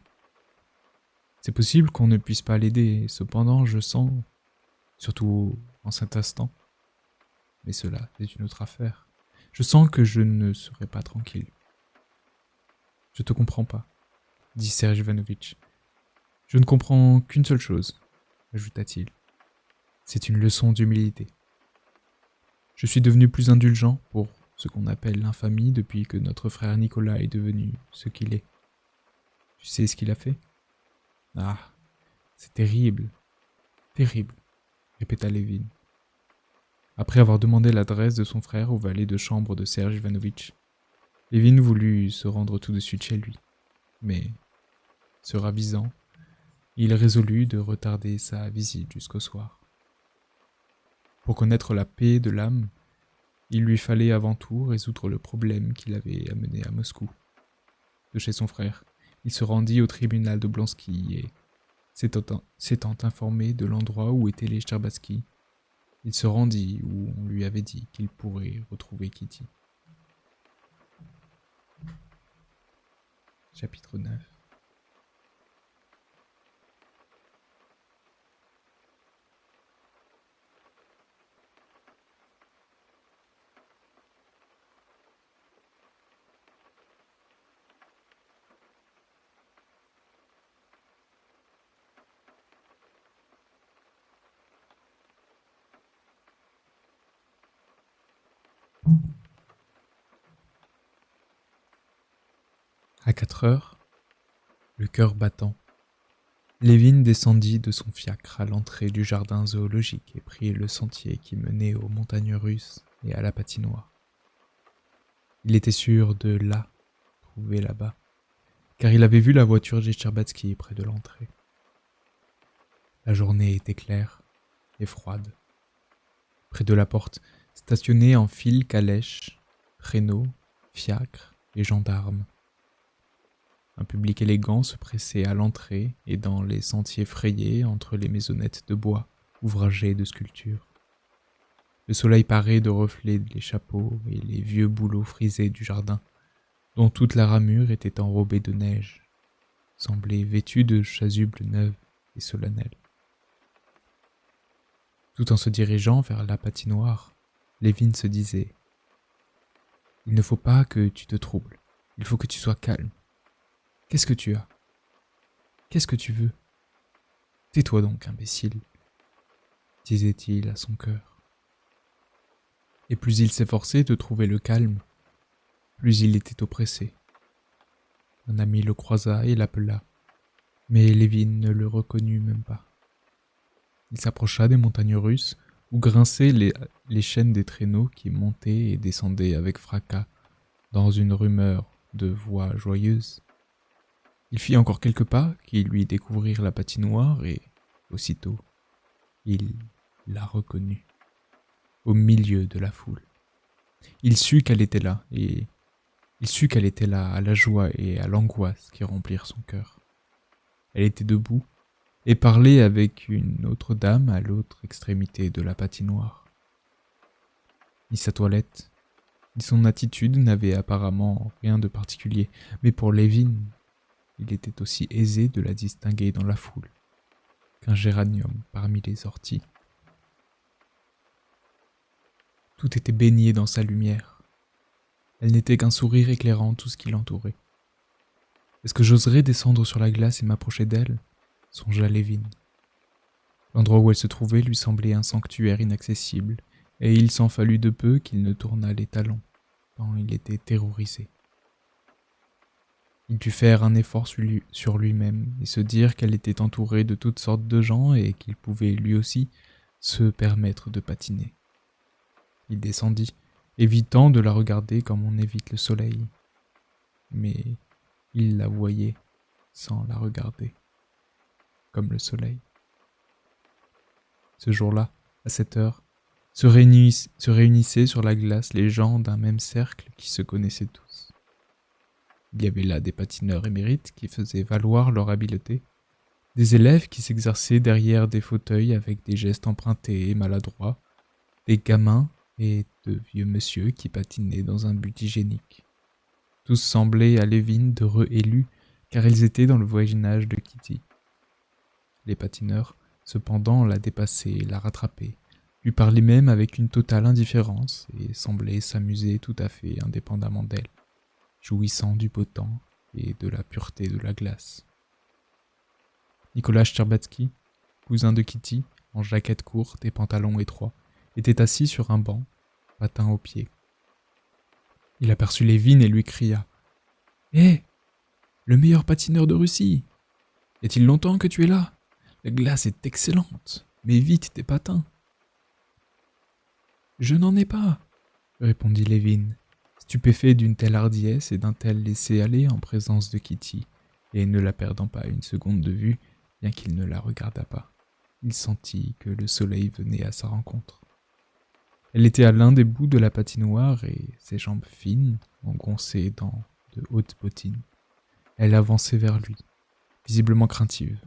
C'est possible qu'on ne puisse pas l'aider, cependant je sens, surtout en cet instant, mais cela c'est une autre affaire, je sens que je ne serai pas tranquille. Je te comprends pas, dit Serge Ivanovitch. Je ne comprends qu'une seule chose, ajouta-t-il. C'est une leçon d'humilité. Je suis devenu plus indulgent pour ce qu'on appelle l'infamie depuis que notre frère Nicolas est devenu ce qu'il est. Tu sais ce qu'il a fait ? Ah, c'est terrible, terrible, répéta Lévin. Après avoir demandé l'adresse de son frère au valet de chambre de Serge Ivanovitch, Lévin voulut se rendre tout de suite chez lui, mais, se ravisant, il résolut de retarder sa visite jusqu'au soir. Pour connaître la paix de l'âme, il lui fallait avant tout résoudre le problème qui l'avait amené à Moscou. De chez son frère, il se rendit au tribunal de Blonsky et, s'étant informé de l'endroit où étaient les Cherbatsky, il se rendit où on lui avait dit qu'il pourrait retrouver Kitty. Chapitre 9. À 4 heures, le cœur battant, Lévin descendit de son fiacre à l'entrée du jardin zoologique et prit le sentier qui menait aux montagnes russes et à la patinoire. Il était sûr de la trouver là-bas, car il avait vu la voiture de Tcherbatsky près de l'entrée. La journée était claire et froide. Près de la porte, stationnaient en file calèches, traîneaux, fiacres et gendarmes. Un public élégant se pressait à l'entrée et dans les sentiers frayés entre les maisonnettes de bois ouvragées de sculptures. Le soleil parait de reflets les chapeaux et les vieux bouleaux frisés du jardin, dont toute la ramure était enrobée de neige, semblait vêtue de chasubles neuves et solennelles. Tout en se dirigeant vers la patinoire, Lévin se disait « Il ne faut pas que tu te troubles, il faut que tu sois calme. Qu'est-ce que tu as? Qu'est-ce que tu veux? Tais-toi donc, imbécile, disait-il à son cœur. Et plus il s'efforçait de trouver le calme, plus il était oppressé. Un ami le croisa et l'appela, mais Lévin ne le reconnut même pas. Il s'approcha des montagnes russes où grinçaient les chaînes des traîneaux qui montaient et descendaient avec fracas dans une rumeur de voix joyeuses. Il fit encore quelques pas qui lui découvrirent la patinoire et, aussitôt, il la reconnut, au milieu de la foule. Il sut qu'elle était là, et il sut qu'elle était là à la joie et à l'angoisse qui remplirent son cœur. Elle était debout et parlait avec une autre dame à l'autre extrémité de la patinoire. Ni sa toilette, ni son attitude n'avaient apparemment rien de particulier, mais pour Lévin, il était aussi aisé de la distinguer dans la foule qu'un géranium parmi les orties. Tout était baigné dans sa lumière. Elle n'était qu'un sourire éclairant tout ce qui l'entourait. Est-ce que j'oserais descendre sur la glace et m'approcher d'elle? Songea Lévin. L'endroit où elle se trouvait lui semblait un sanctuaire inaccessible, et il s'en fallut de peu qu'il ne tournât les talons, tant il était terrorisé. Il dut faire un effort sur lui-même et se dire qu'elle était entourée de toutes sortes de gens et qu'il pouvait lui aussi se permettre de patiner. Il descendit, évitant de la regarder comme on évite le soleil. Mais il la voyait sans la regarder, comme le soleil. Ce jour-là, à 7 heures, se réunissaient sur la glace les gens d'un même cercle qui se connaissaient tous. Il y avait là des patineurs émérites qui faisaient valoir leur habileté, des élèves qui s'exerçaient derrière des fauteuils avec des gestes empruntés et maladroits, des gamins et de vieux monsieur qui patinaient dans un but hygiénique. Tous semblaient à Lévin d'heureux élus, car ils étaient dans le voisinage de Kitty. Les patineurs, cependant, la dépassaient et la rattrapaient, lui parlaient même avec une totale indifférence et semblaient s'amuser tout à fait indépendamment d'elle, jouissant du beau temps et de la pureté de la glace. Nicolas Tcherbatsky, cousin de Kitty, en jaquette courte et pantalon étroit, était assis sur un banc, patin aux pieds. Il aperçut Lévin et lui cria « Hé, le meilleur patineur de Russie! Y-a-t-il longtemps que tu es là? La glace est excellente, mais vite tes patins! » « Je n'en ai pas, » répondit Lévin, stupéfait d'une telle hardiesse et d'un tel laisser-aller en présence de Kitty, et ne la perdant pas une seconde de vue, bien qu'il ne la regardât pas. Il sentit que le soleil venait à sa rencontre. Elle était à l'un des bouts de la patinoire et ses jambes fines, engoncées dans de hautes bottines. Elle avançait vers lui, visiblement craintive.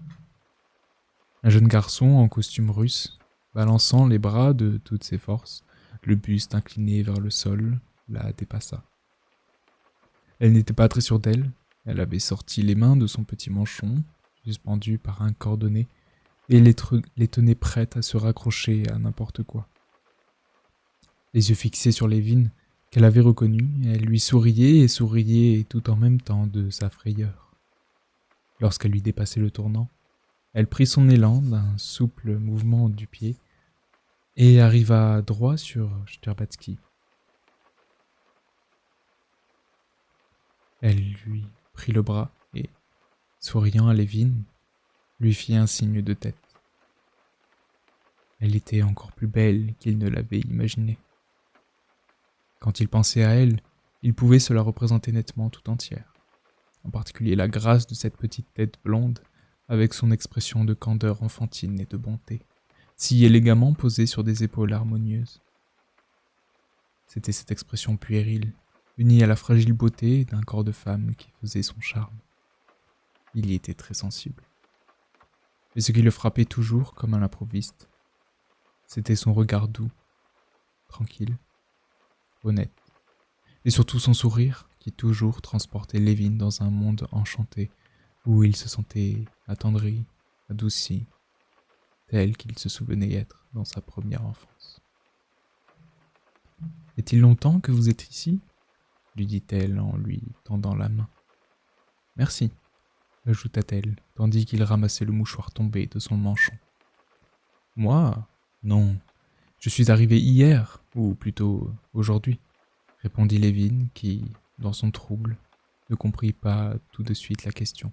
Un jeune garçon en costume russe, balançant les bras de toutes ses forces, le buste incliné vers le sol, la dépassa. Elle n'était pas très sûre d'elle, elle avait sorti les mains de son petit manchon, suspendu par un cordonnet, et les tenait prêtes à se raccrocher à n'importe quoi. Les yeux fixés sur Lévin, qu'elle avait reconnu, elle lui souriait tout en même temps de sa frayeur. Lorsqu'elle lui dépassait le tournant, elle prit son élan d'un souple mouvement du pied et arriva droit sur Tcherbatsky. Elle lui prit le bras et, souriant à Lévin, lui fit un signe de tête. Elle était encore plus belle qu'il ne l'avait imaginé. Quand il pensait à elle, il pouvait se la représenter nettement tout entière, en particulier la grâce de cette petite tête blonde, avec son expression de candeur enfantine et de bonté, si élégamment posée sur des épaules harmonieuses. C'était cette expression puérile, unie à la fragile beauté d'un corps de femme qui faisait son charme. Il y était très sensible. Mais ce qui le frappait toujours comme un improviste, c'était son regard doux, tranquille, honnête, et surtout son sourire qui toujours transportait Lévin dans un monde enchanté où il se sentait attendri, adouci, tel qu'il se souvenait être dans sa première enfance. « Est-il longtemps que vous êtes ici ?» lui dit-elle en lui tendant la main. « Merci », ajouta-t-elle, tandis qu'il ramassait le mouchoir tombé de son manchon. « Moi ? Non, je suis arrivé hier, ou plutôt aujourd'hui, » répondit Lévin, qui, dans son trouble, ne comprit pas tout de suite la question.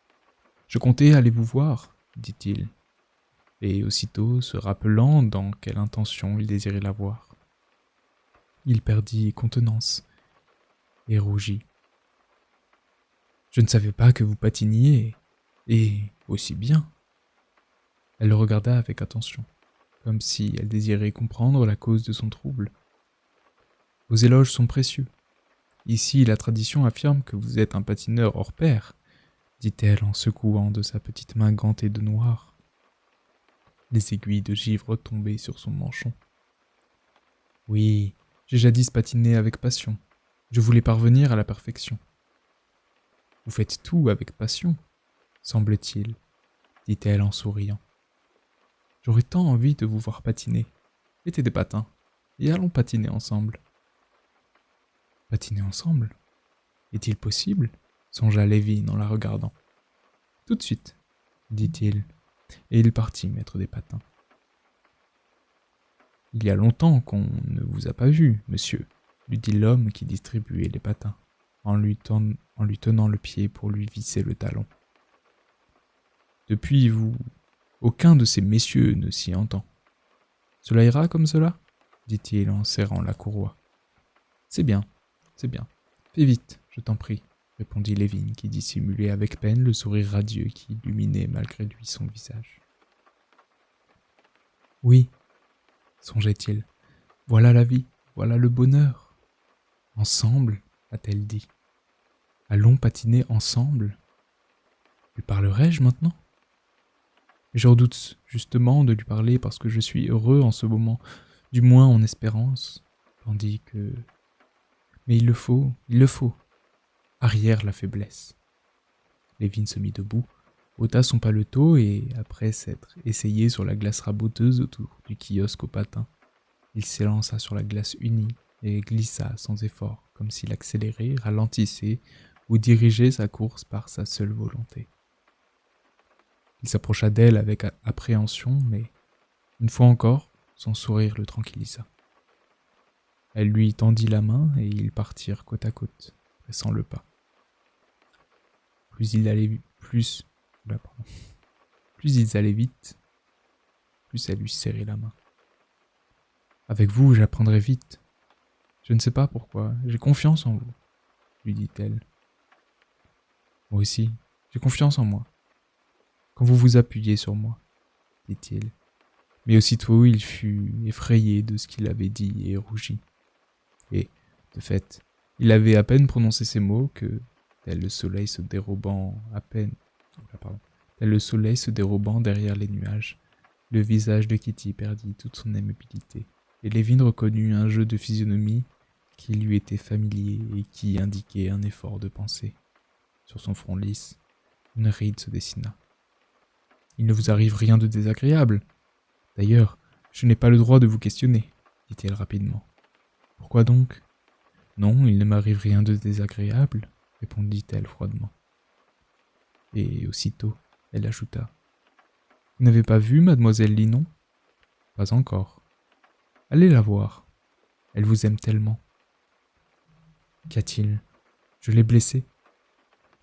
« Je comptais aller vous voir, » dit-il, et aussitôt se rappelant dans quelle intention il désirait la voir, il perdit contenance et rougit. « Je ne savais pas que vous patiniez, et aussi bien. » Elle le regarda avec attention, comme si elle désirait comprendre la cause de son trouble. « Vos éloges sont précieux. Ici, la tradition affirme que vous êtes un patineur hors pair, » dit-elle en secouant de sa petite main gantée de noir les aiguilles de givre tombaient sur son manchon. « Oui, j'ai jadis patiné avec passion. Je voulais parvenir à la perfection. »« Vous faites tout avec passion, semble-t-il, » dit-elle en souriant. « J'aurais tant envie de vous voir patiner. Mettez des patins, et allons patiner ensemble. » « Patiner ensemble ? Est-il possible ?» songea Lévin en la regardant. « Tout de suite, » dit-il, et il partit mettre des patins. « Il y a longtemps qu'on ne vous a pas vu, monsieur, » lui dit l'homme qui distribuait les patins, en lui tenant le pied pour lui visser le talon. « Depuis vous, aucun de ces messieurs ne s'y entend. Cela ira comme cela ?» dit-il en serrant la courroie. « C'est bien, c'est bien. Fais vite, je t'en prie, » répondit Lévin qui dissimulait avec peine le sourire radieux qui illuminait malgré lui son visage. « Oui, » songeait-il, « voilà la vie, voilà le bonheur. Ensemble, a-t-elle dit. Allons patiner ensemble. Lui parlerai-je maintenant ? Mais je redoute justement de lui parler parce que je suis heureux en ce moment, du moins en espérance, tandis que... Mais il le faut. Arrière la faiblesse. » Lévin se mit debout, ôta son paletot et, après s'être essayé sur la glace raboteuse autour du kiosque aux patins, il s'élança sur la glace unie et glissa sans effort, comme s'il accélérait, ralentissait ou dirigeait sa course par sa seule volonté. Il s'approcha d'elle avec appréhension, mais, une fois encore, son sourire le tranquillisa. Elle lui tendit la main et ils partirent côte à côte, pressant le pas. Plus ils allaient vite, plus elle lui serrait la main. « Avec vous, j'apprendrai vite. Je ne sais pas pourquoi, j'ai confiance en vous, » lui dit-elle. « Moi aussi, j'ai confiance en moi. Quand vous vous appuyez sur moi, » dit-il. Mais aussitôt il fut effrayé de ce qu'il avait dit et rougit. Et, de fait, il avait à peine prononcé ces mots que, tel le soleil se dérobant derrière les nuages, le visage de Kitty perdit toute son aimabilité, et Lévin reconnut un jeu de physionomie qui lui était familier et qui indiquait un effort de pensée. Sur son front lisse, une ride se dessina. « Il ne vous arrive rien de désagréable. D'ailleurs, je n'ai pas le droit de vous questionner, » dit-elle rapidement. « Pourquoi donc ? » ?»« Non, il ne m'arrive rien de désagréable, » répondit-elle froidement. Et aussitôt, elle ajouta. « Vous n'avez pas vu mademoiselle Linon ? » ?»« Pas encore. »« Allez la voir. Elle vous aime tellement. » »« Qu'y a-t-il ? Je l'ai blessée. » »«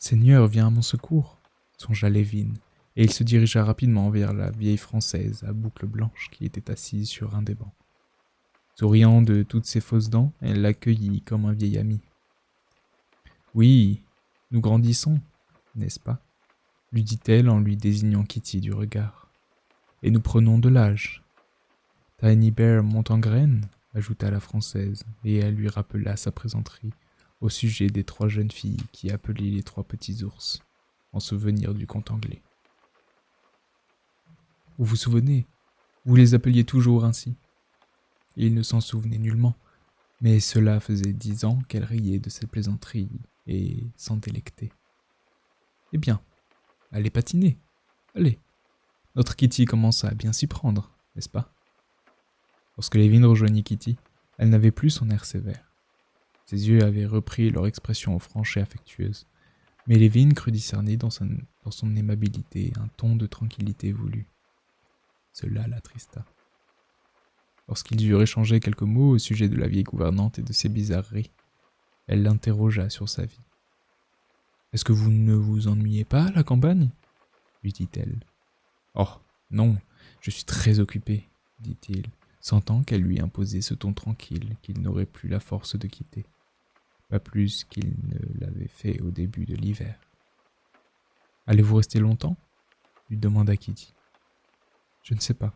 Seigneur, viens à mon secours, songea Lévin, et il se dirigea rapidement vers la vieille Française à boucles blanches qui était assise sur un des bancs. Souriant de toutes ses fausses dents, elle l'accueillit comme un vieil ami. « Oui, nous grandissons, n'est-ce pas ?» lui dit-elle en lui désignant Kitty du regard. « Et nous prenons de l'âge. Tiny Bear monte en graine, ajouta la Française, et elle lui rappela sa plaisanterie au sujet des 3 jeunes filles qui appelaient les 3 petits ours, en souvenir du conte anglais. Vous vous souvenez, vous les appeliez toujours ainsi. Il ne s'en souvenait nullement, mais cela faisait 10 ans qu'elle riait de cette plaisanterie et s'en délectait. Eh bien, allez patiner, allez. Notre Kitty commence à bien s'y prendre, n'est-ce pas ? Lorsque Lévin rejoignit Kitty, elle n'avait plus son air sévère. Ses yeux avaient repris leur expression franche et affectueuse, mais Lévin crut discerner dans son aimabilité un ton de tranquillité voulu. Cela l'attrista. Lorsqu'ils eurent échangé quelques mots au sujet de la vieille gouvernante et de ses bizarreries, elle l'interrogea sur sa vie. « Est-ce que vous ne vous ennuyez pas à la campagne ?» lui dit-elle. « Oh, non, je suis très occupé, » dit-il, sentant qu'elle lui imposait ce ton tranquille qu'il n'aurait plus la force de quitter. Pas plus qu'il ne l'avait fait au début de l'hiver. « Allez-vous rester longtemps ?» lui demanda Kitty. « Je ne sais pas, »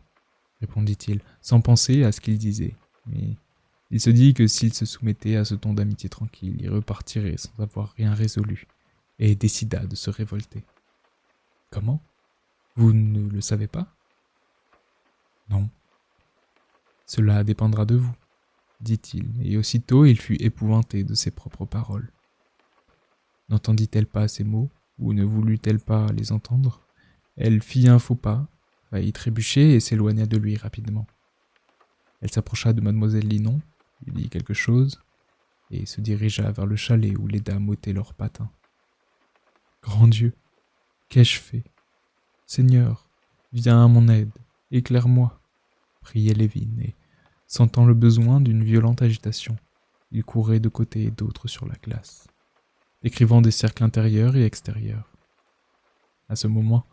répondit-il, sans penser à ce qu'il disait, mais il se dit que s'il se soumettait à ce ton d'amitié tranquille, il repartirait sans avoir rien résolu, et décida de se révolter. « Comment ? Vous ne le savez pas ? » ?»« Non. »« Cela dépendra de vous, » dit-il, et aussitôt il fut épouvanté de ses propres paroles. N'entendit-elle pas ces mots, ou ne voulut-elle pas les entendre ? Elle fit un faux pas, faillit trébucher et s'éloigna de lui rapidement. Elle s'approcha de mademoiselle Linon, lui dit quelque chose, et se dirigea vers le chalet où les dames ôtaient leurs patins. « Grand Dieu, qu'ai-je fait ? Seigneur, viens à mon aide, éclaire-moi » priait Lévin, et, sentant le besoin d'une violente agitation, il courait de côté et d'autre sur la glace, décrivant des cercles intérieurs et extérieurs. À ce moment,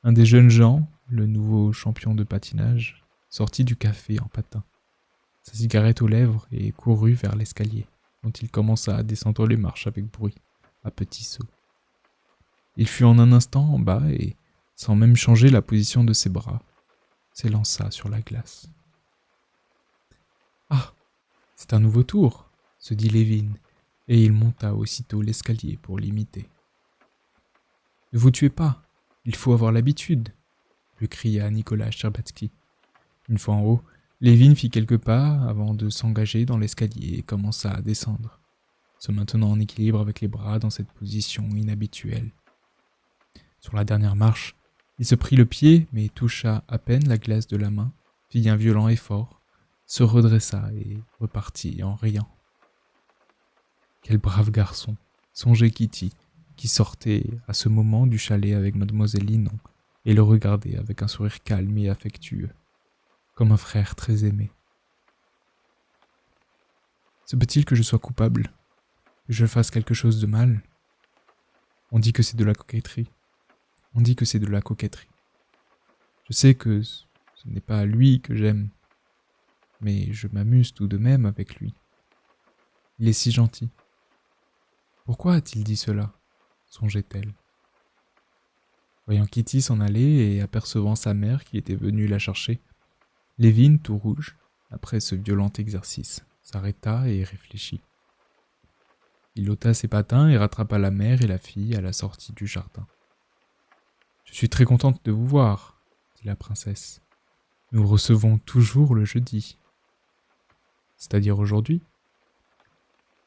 un des jeunes gens, le nouveau champion de patinage, sortit du café en patin, sa cigarette aux lèvres, et courut vers l'escalier, dont il commença à descendre les marches avec bruit, à petits sauts. Il fut en un instant en bas et, sans même changer la position de ses bras, s'élança sur la glace. « Ah, c'est un nouveau tour !» se dit Lévin, et il monta aussitôt l'escalier pour l'imiter. « Ne vous tuez pas, il faut avoir l'habitude !» lui cria Nicolas Scherbatsky. Une fois en haut, Lévin fit quelques pas avant de s'engager dans l'escalier et commença à descendre, se maintenant en équilibre avec les bras dans cette position inhabituelle. Sur la dernière marche, il se prit le pied mais toucha à peine la glace de la main, fit un violent effort, se redressa et repartit en riant. Quel brave garçon, songeait Kitty, qui sortait à ce moment du chalet avec mademoiselle Linon et le regardait avec un sourire calme et affectueux, comme un frère très aimé. Se peut-il que je sois coupable, que je fasse quelque chose de mal ? On dit que c'est de la coquetterie. On dit que c'est de la coquetterie. Je sais que ce n'est pas lui que j'aime, mais je m'amuse tout de même avec lui. Il est si gentil. Pourquoi a-t-il dit cela ? Songeait-elle. Voyant Kitty s'en aller et apercevant sa mère qui était venue la chercher, Lévin, tout rouge, après ce violent exercice, s'arrêta et réfléchit. Il ôta ses patins et rattrapa la mère et la fille à la sortie du jardin. « Je suis très contente de vous voir, » dit la princesse. « Nous recevons toujours le jeudi. »« C'est-à-dire aujourd'hui ?»«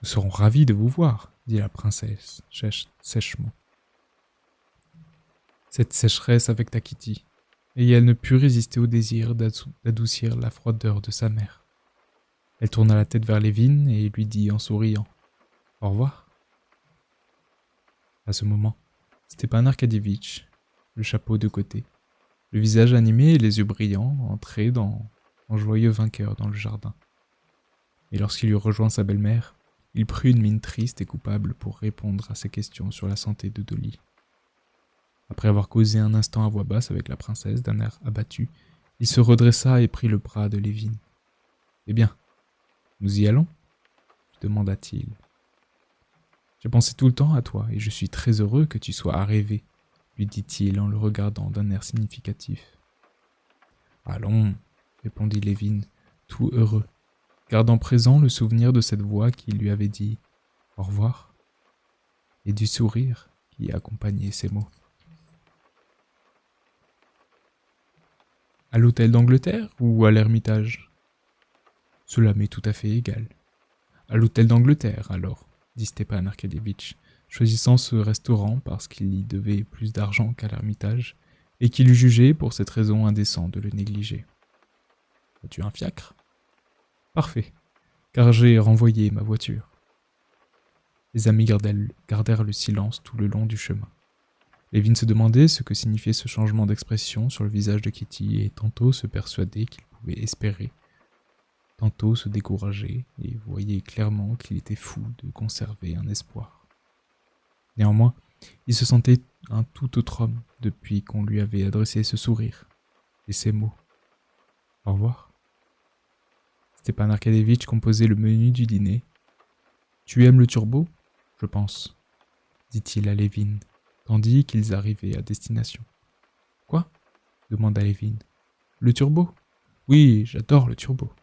Nous serons ravis de vous voir, » dit la princesse, sèchement. Cette sécheresse affecta Kitty, et elle ne put résister au désir d'adoucir la froideur de sa mère. Elle tourna la tête vers Lévin et lui dit en souriant « Au revoir ». À ce moment, Stepan Arcadievitch, le chapeau de côté, le visage animé et les yeux brillants, entrait en joyeux vainqueur dans le jardin. Et lorsqu'il eut rejoint sa belle-mère, Il prit une mine triste et coupable pour répondre à ses questions sur la santé de Dolly. Après avoir causé un instant à voix basse avec la princesse d'un air abattu, il se redressa et prit le bras de Lévin. « Eh bien, nous y allons ?» demanda-t-il. « J'ai pensé tout le temps à toi et je suis très heureux que tu sois arrivé, » lui dit-il en le regardant d'un air significatif. « Allons, » répondit Lévin, tout heureux, gardant présent le souvenir de cette voix qui lui avait dit « au revoir » et du sourire qui accompagnait ces mots. À l'hôtel d'Angleterre ou à l'Ermitage ? Cela m'est tout à fait égal. À l'hôtel d'Angleterre, alors, dit Stepan Arcadievitch, choisissant ce restaurant parce qu'il y devait plus d'argent qu'à l'Ermitage et qu'il eût jugé pour cette raison indécent de le négliger. As-tu un fiacre ? Parfait, car j'ai renvoyé ma voiture. Les amis gardèrent le silence tout le long du chemin. Lévin se demandait ce que signifiait ce changement d'expression sur le visage de Kitty et tantôt se persuadait qu'il pouvait espérer, tantôt se décourager et voyait clairement qu'il était fou de conserver un espoir. Néanmoins, il se sentait un tout autre homme depuis qu'on lui avait adressé ce sourire et ces mots. Au revoir. Stepan Arcadievitch composait le menu du dîner. Tu aimes le turbo ? Je pense, dit-il à Lévin, tandis qu'ils arrivaient à destination. Quoi ? demanda Lévin. Le turbo ? Oui, j'adore le turbo.